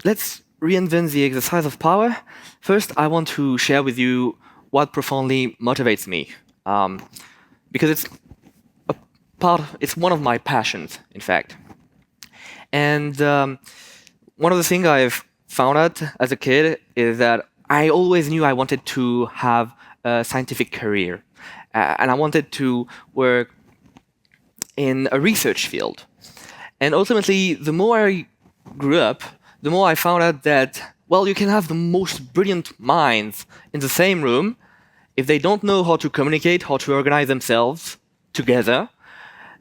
let's reinvent the exercise of power. First, I want to share with you what profoundly motivates me, because it's one of my passions, in fact. And one of the things I've found out as a kid is that I always knew I wanted to have a scientific career, and I wanted to work in a research field. And ultimately, the more I grew up, the more I found out that, well, you can have the most brilliant minds in the same room. If they don't know how to communicate, how to organize themselves together,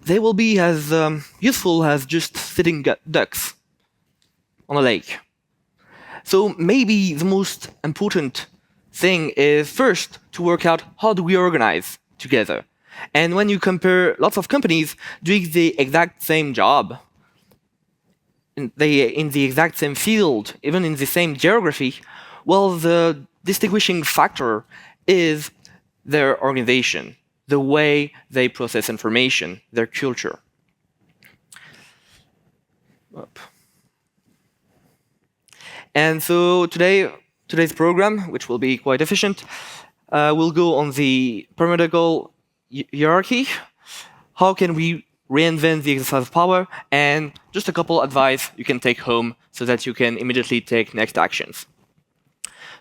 they will be as useful as just sitting ducks on a lake. So maybe the most important thing is first to work out how do we organize together. And when you compare lots of companies doing the exact same job, in the exact same field, even in the same geography, well, the distinguishing factor is their organization, the way they process information, their culture. And so today's program, which will be quite efficient, will go on the pyramidal hierarchy. How can we reinvent the exercise of power? And just a couple advice you can take home so that you can immediately take next actions.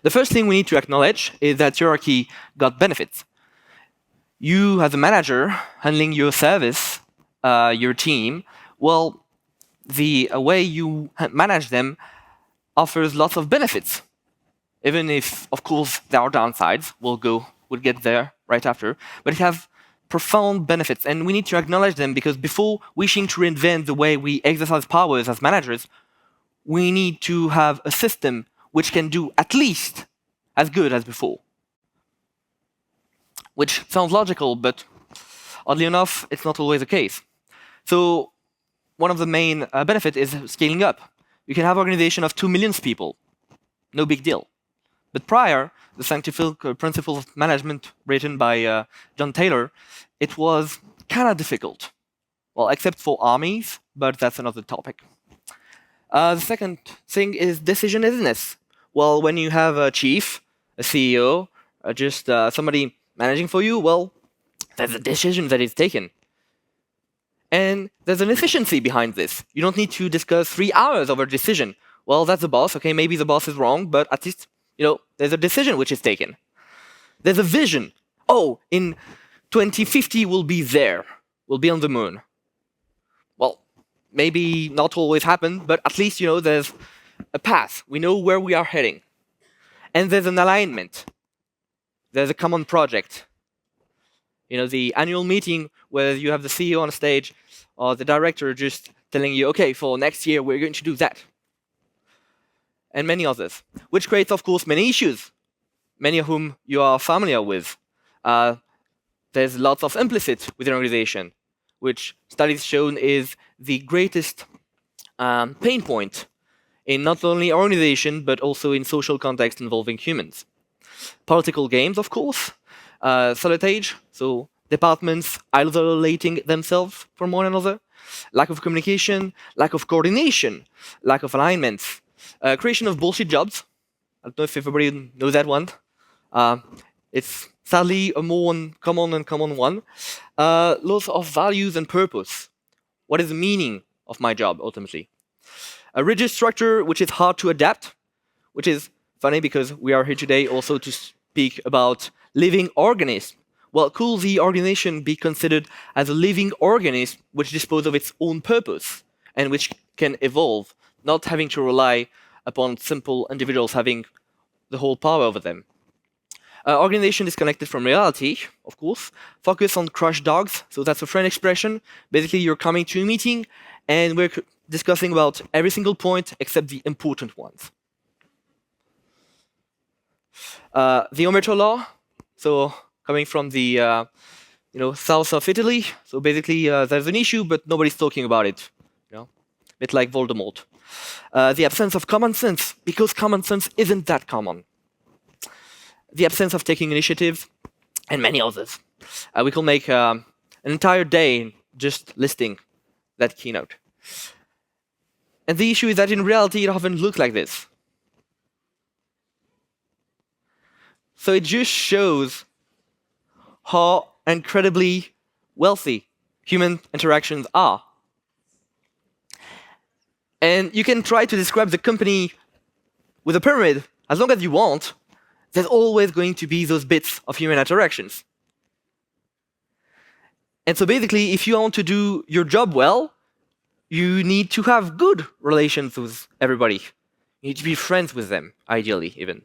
The first thing we need to acknowledge is that hierarchy got benefits. You, as a manager, handling your service, your team, well, the way you manage them offers lots of benefits. Even if, of course, there are downsides, we'll get there right after. But it has profound benefits, and we need to acknowledge them, because before wishing to reinvent the way we exercise powers as managers, we need to have a system which can do at least as good as before. Which sounds logical, but oddly enough, it's not always the case. So one of the main benefits is scaling up. You can have an organization of 2 million people. No big deal. But prior, the scientific principles of management written by John Taylor, it was kind of difficult. Well, except for armies, but that's another topic. The second thing is decision-isness. Well, when you have a chief, a CEO, just somebody managing for you, well, there's a decision that is taken. And there's an efficiency behind this. You don't need to discuss 3 hours over a decision. Well, that's the boss. Okay, maybe the boss is wrong, but at least, there's a decision which is taken. There's a vision. Oh, in 2050, we'll be there. We'll be on the moon. Well, maybe not always happen, but at least, there's a path. We know where we are heading. And there's an alignment. There's a common project. The annual meeting where you have the CEO on stage or the director just telling you, okay, for next year, we're going to do that. And many others, which creates, of course, many issues, many of whom you are familiar with. There's lots of implicit within an organization, which studies shown is the greatest pain point in not only organization, but also in social context involving humans. Political games, of course, sabotage, so departments isolating themselves from one another, lack of communication, lack of coordination, lack of alignments, creation of bullshit jobs. I don't know if everybody knows that one. It's sadly a more common one. Loss of values and purpose. What is the meaning of my job, ultimately? A rigid structure which is hard to adapt, which is funny because we are here today also to speak about living organisms. Well, could the organization be considered as a living organism which disposes of its own purpose and which can evolve, not having to rely upon simple individuals having the whole power over them? Organization disconnected from reality, of course. Focus on crush dogs. So that's a French expression. Basically, you're coming to a meeting and we're discussing about every single point except the important ones. The Omerta law. So coming from the south of Italy. So basically, there's an issue, but nobody's talking about it. A bit like Voldemort. The absence of common sense, because common sense isn't that common. The absence of taking initiative, and many others. We could make an entire day just listing that keynote. And the issue is that in reality, it often looks like this. So it just shows how incredibly wealthy human interactions are. And you can try to describe the company with a pyramid as long as you want. There's always going to be those bits of human interactions. And so basically, if you want to do your job well, you need to have good relations with everybody. You need to be friends with them, ideally, even.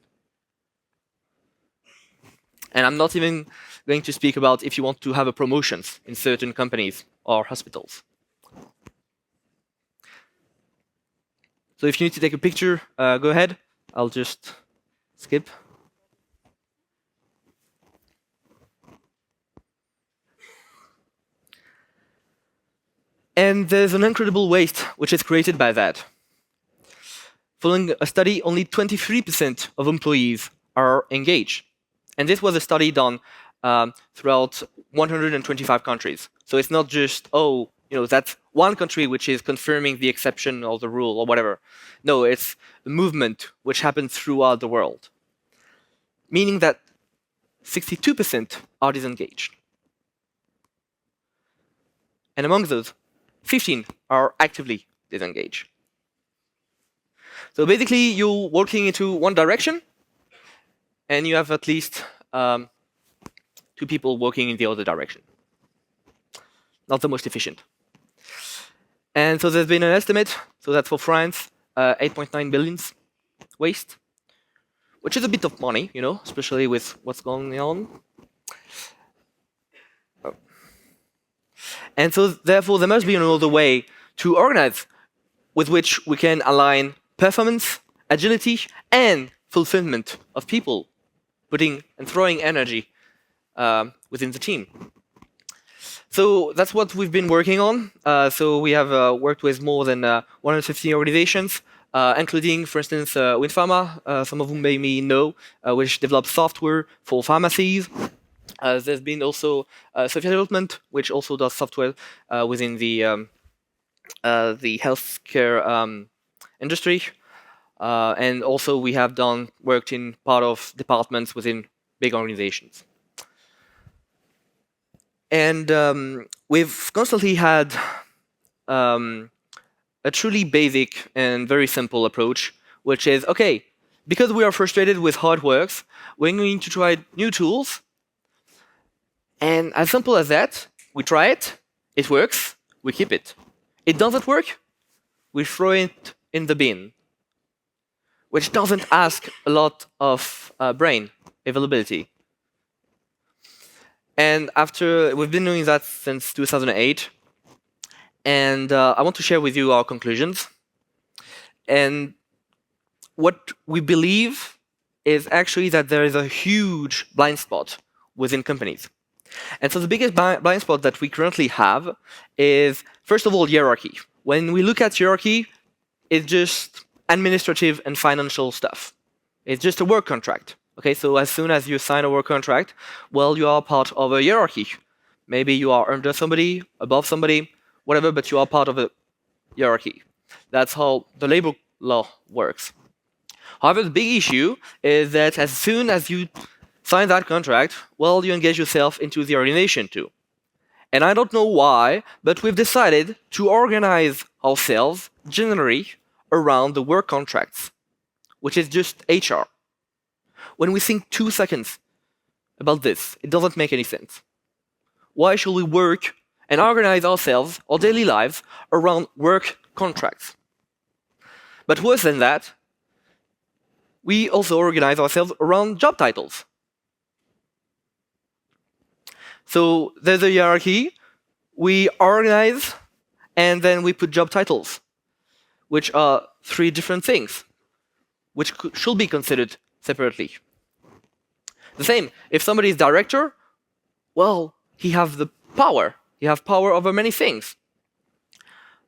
And I'm not even going to speak about if you want to have a promotions in certain companies or hospitals. So if you need to take a picture, go ahead. I'll just skip. And there's an incredible waste which is created by that. Following a study, only 23% of employees are engaged. And this was a study done throughout 125 countries. So it's not just, oh, that's one country which is confirming the exception or the rule or whatever. No, it's the movement which happens throughout the world. Meaning that 62% are disengaged. And among those, 15 are actively disengaged. So basically, you're walking into one direction, and you have at least 2 people walking in the other direction. Not the most efficient. And so there's been an estimate, so that's for France, 8.9 billion waste, which is a bit of money, especially with what's going on. And so therefore, there must be another way to organize with which we can align performance, agility, and fulfillment of people, putting and throwing energy within the team. So that's what we've been working on. So we have worked with more than 150 organizations, including, for instance, Wind Pharma, some of whom may know, which develops software for pharmacies. There's been also Sophia Development, which also does software within the healthcare industry. And also we have worked in part of departments within big organizations. And we've constantly had a truly basic and very simple approach, which is, okay, because we are frustrated with how it works, we're going to try new tools. And as simple as that, we try it works, we keep it. It doesn't work, we throw it in the bin, which doesn't ask a lot of brain availability. And we've been doing that since 2008, and I want to share with you our conclusions. And what we believe is actually that there is a huge blind spot within companies. And so the biggest blind spot that we currently have is, first of all, hierarchy. When we look at hierarchy, it's just administrative and financial stuff. It's just a work contract. Okay, so as soon as you sign a work contract, well, you are part of a hierarchy. Maybe you are under somebody, above somebody, whatever, but you are part of a hierarchy. That's how the labor law works. However, the big issue is that as soon as you sign that contract, well, you engage yourself into the organization too. And I don't know why, but we've decided to organize ourselves generally around the work contracts, which is just HR. When we think 2 seconds about this, it doesn't make any sense. Why should we work and organize ourselves, our daily lives, around work contracts? But worse than that, we also organize ourselves around job titles. So there's a hierarchy, we organize, and then we put job titles, which are 3 different things, which should be considered separately. The same, if somebody is director, well, he has the power. He has power over many things.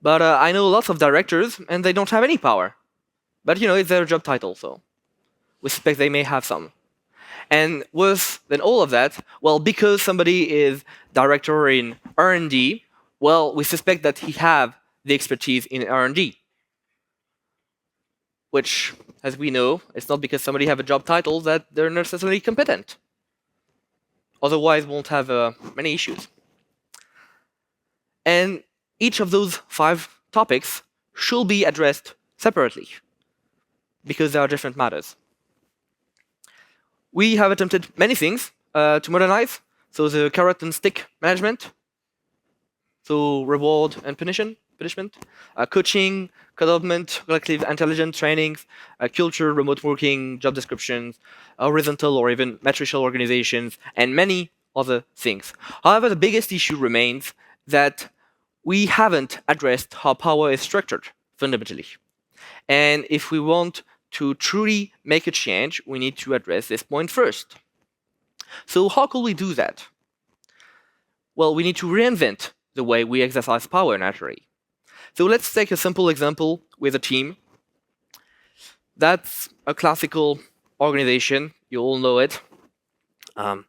But I know lots of directors, and they don't have any power. But it's their job title, so we suspect they may have some. And worse than all of that, well, because somebody is director in R&D, well, we suspect that he have the expertise in R&D. which, as we know, it's not because somebody have a job title that they're necessarily competent. Otherwise, won't have many issues. And each of those 5 topics should be addressed separately, because there are different matters. We have attempted many things to modernize. So the carrot and stick management, so reward and punishment, coaching, development, collective intelligence trainings, culture, remote working, job descriptions, horizontal or even matricial organizations, and many other things. However, the biggest issue remains that we haven't addressed how power is structured fundamentally. And if we want to truly make a change, we need to address this point first. So how could we do that? Well, we need to reinvent the way we exercise power naturally. So let's take a simple example with a team. That's a classical organization. You all know it. The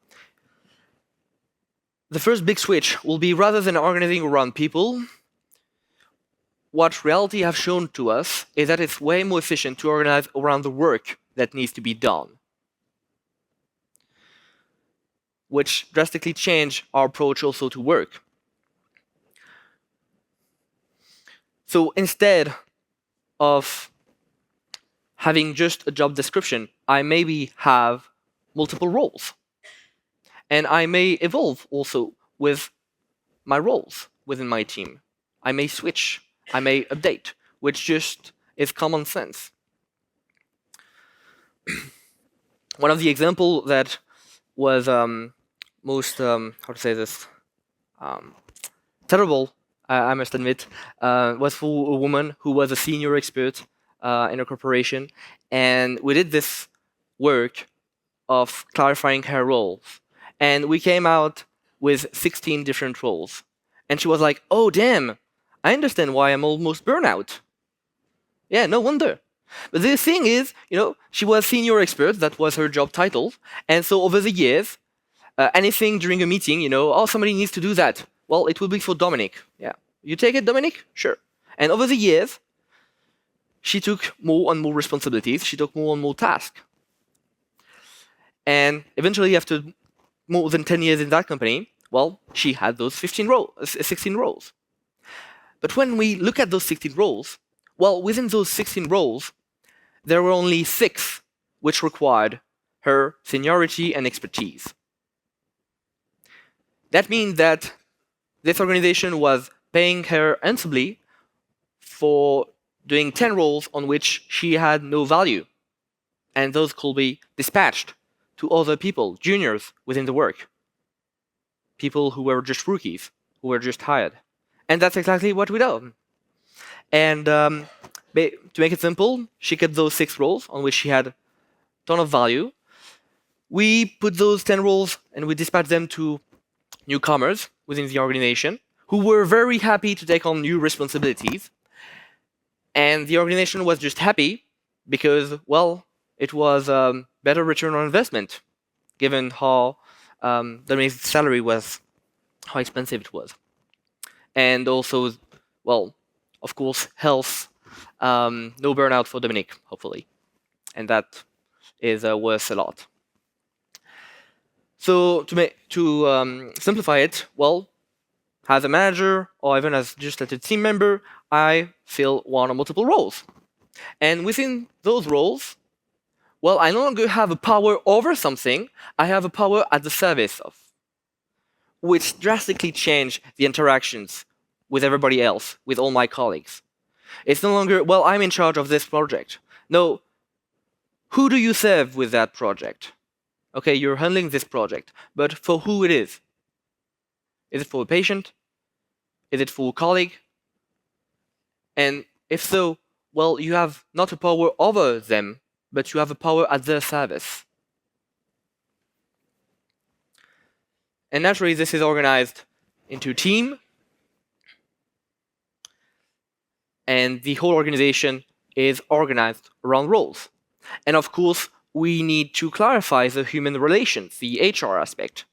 first big switch will be, rather than organizing around people, what reality has shown to us is that it's way more efficient to organize around the work that needs to be done, which drastically change our approach also to work. So instead of having just a job description, I maybe have multiple roles. And I may evolve also with my roles within my team. I may switch, I may update, which just is common sense. One of the examples that was most, how to say this, terrible, I must admit, was for a woman who was a senior expert in a corporation. And we did this work of clarifying her roles. And we came out with 16 different roles. And she was like, oh, damn, I understand why I'm almost burnout. Yeah, no wonder. But the thing is, she was senior expert, that was her job title. And so over the years, anything during a meeting, oh, somebody needs to do that. Well, it will be for Dominic. Yeah. You take it, Dominic? Sure. And over the years, she took more and more responsibilities. She took more and more tasks. And eventually, after more than 10 years in that company, well, she had those 16 roles. But when we look at those 16 roles, well, within those 16 roles, there were only 6 which required her seniority and expertise. That means that this organization was paying her handsomely for doing 10 roles on which she had no value. And those could be dispatched to other people, juniors within the work. People who were just rookies, who were just hired. And that's exactly what we did. And to make it simple, she kept those 6 roles on which she had a ton of value. We put those 10 roles and we dispatched them to newcomers within the organization who were very happy to take on new responsibilities. And the organization was just happy because, well, it was a better return on investment, given how the salary was, how expensive it was. And also, well, of course, health, no burnout for Dominic, hopefully. And that is worth a lot. So to simplify it, well, as a manager or even as just a team member, I fill one or multiple roles. And within those roles, well, I no longer have a power over something, I have a power at the service of, which drastically change the interactions with everybody else, with all my colleagues. It's no longer, well, I'm in charge of this project. No, who do you serve with that project? Okay, you're handling this project, but for who it is? Is it for a patient? Is it for a colleague? And if so, well, you have not a power over them, but you have a power at their service. And naturally, this is organized into a team, and the whole organization is organized around roles. And of course, we need to clarify the human relations, the HR aspect.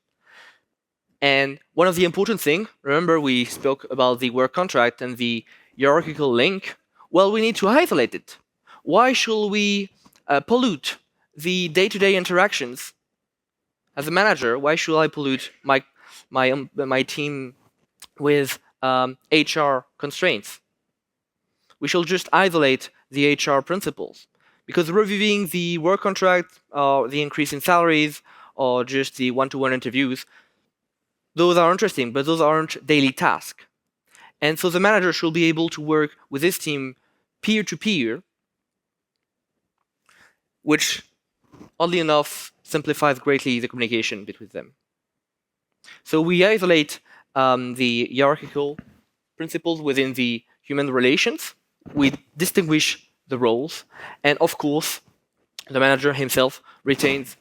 And one of the important things, remember we spoke about the work contract and the hierarchical link, well, we need to isolate it. why should we pollute the day-to-day interactions? As a manager, why should I pollute my team with HR constraints? We shall just isolate the HR principles, because reviewing the work contract, or the increase in salaries, or just the one-to-one interviews, those are interesting, but those aren't daily tasks. And so the manager should be able to work with his team peer-to-peer, which, oddly enough, simplifies greatly the communication between them. So we isolate the hierarchical principles within the human relations. We distinguish the roles. And of course, the manager himself retains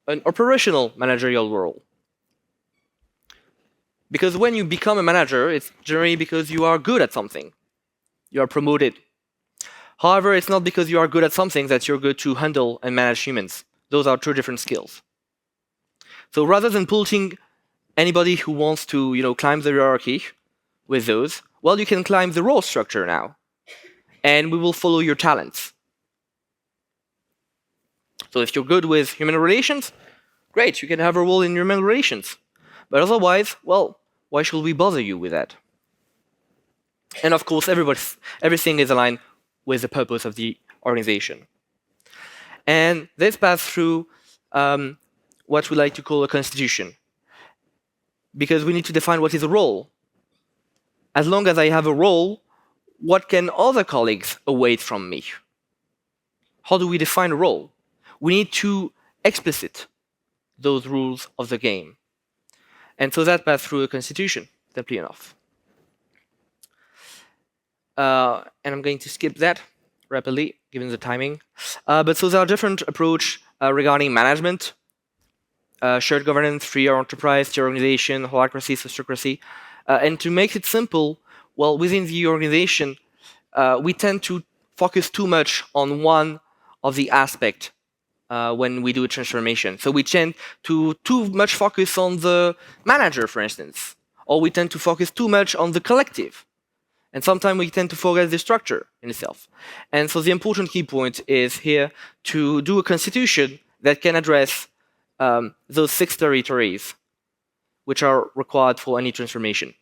an operational managerial role. Because when you become a manager, it's generally because you are good at something. You are promoted. However, it's not because you are good at something that you're good to handle and manage humans. Those are two different skills. So rather than polluting anybody who wants to, climb the hierarchy with those, well, you can climb the role structure now. And we will follow your talents. So if you're good with human relations, great, you can have a role in human relations. But otherwise, well, why should we bother you with that? And of course, everything is aligned with the purpose of the organization. And this passes through what we like to call a constitution. Because we need to define what is a role. As long as I have a role, what can other colleagues await from me? How do we define a role? We need to explicit those rules of the game. And so that passes through a constitution, simply enough. And I'm going to skip that rapidly, given the timing. But so there are different approaches regarding management, shared governance, free enterprise, tier organization, holacracy, sociocracy. And to make it simple, well, within the organization, we tend to focus too much on one of the aspects when we do a transformation. So we tend to too much focus on the manager, for instance, or we tend to focus too much on the collective. And sometimes we tend to forget the structure in itself. And so the important key point is here to do a constitution that can address those 6 territories which are required for any transformation.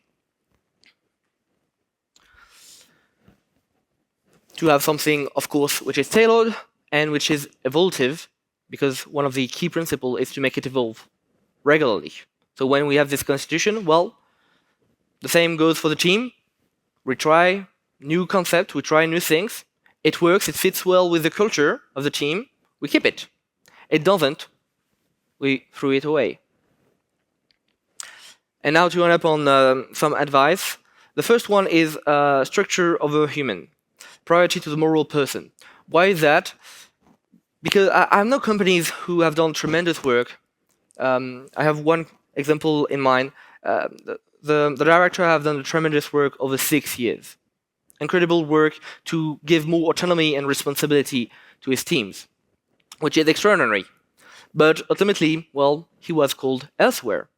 To have something, of course, which is tailored and which is evolutive, because one of the key principles is to make it evolve regularly. So when we have this constitution, well, the same goes for the team. We try new concepts, we try new things. It works, it fits well with the culture of the team. We keep it. It doesn't, we throw it away. And now to end up on some advice. The first one is structure over human. Priority to the moral person. Why is that? Because I know companies who have done tremendous work. I have one example in mind. The director have done tremendous work over 6 years. Incredible work to give more autonomy and responsibility to his teams, which is extraordinary. But ultimately, well, he was called elsewhere.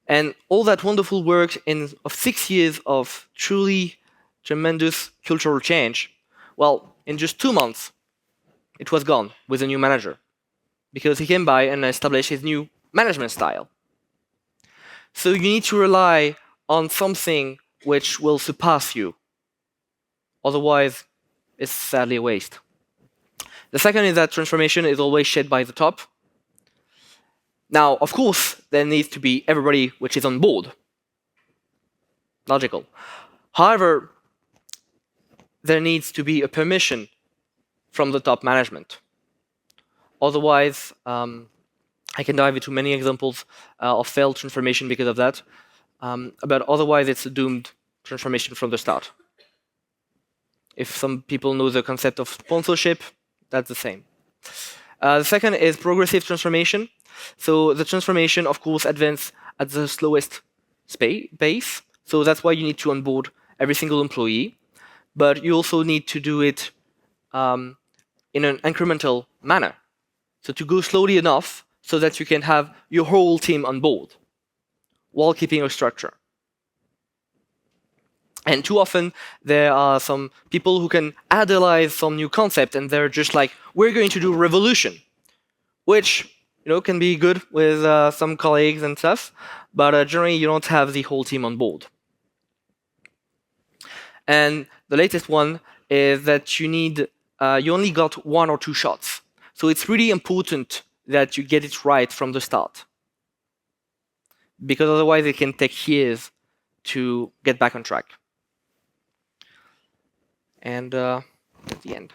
And all that wonderful work of 6 years of truly tremendous cultural change, well, in just 2 months, it was gone with a new manager, because he came by and established his new management style. So you need to rely on something which will surpass you. Otherwise, it's sadly a waste. The second is that transformation is always shared by the top. Now, of course, there needs to be everybody which is on board. Logical. However, there needs to be a permission from the top management. Otherwise, I can dive into many examples of failed transformation because of that. But otherwise, it's a doomed transformation from the start. If some people know the concept of sponsorship, that's the same. The second is progressive transformation. So the transformation, of course, advances at the slowest pace. So that's why you need to onboard every single employee. But you also need to do it in an incremental manner. So to go slowly enough so that you can have your whole team on board while keeping your structure. And too often, there are some people who can idealize some new concept, and they're just like, we're going to do revolution, which can be good with some colleagues and stuff, but generally you don't have the whole team on board. And the latest one is that you only got 1 or 2 shots. So it's really important that you get it right from the start, because otherwise it can take years to get back on track. And that's the end.